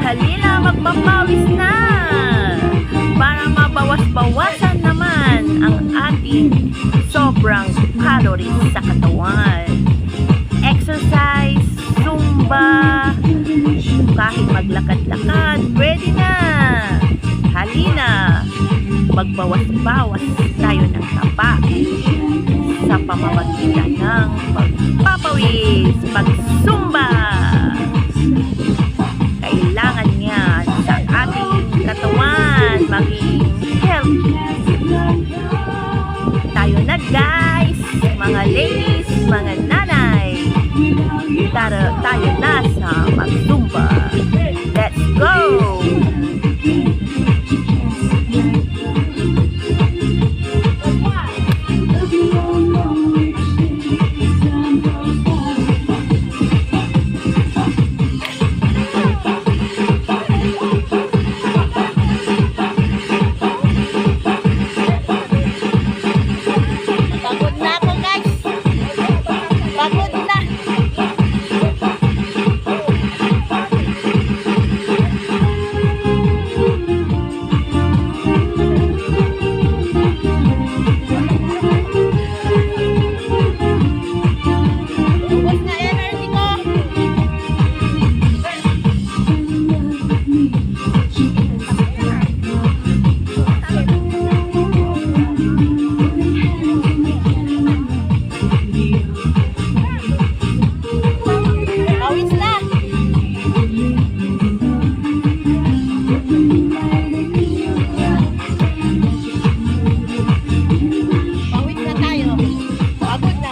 Halina, magpapawis na! Para mabawas-bawasan naman ang ating sobrang calories sa katawan. Exercise, Zumba, kahit maglakad-lakad, pwede na! Halina, magbawas-bawas tayo ng taba sa pamamagitan ng pagpapawis, pag-Zumba. Kailangan yan sa ating katawan maging healthy. Tayo na guys, mga ladies, mga nanay. Tayo na sa mag-Zumba. Let's go! Pagod na ako guys. Pagod na. Ubos na energy ko. Pawis na. Pawis na tayo. Pagod na.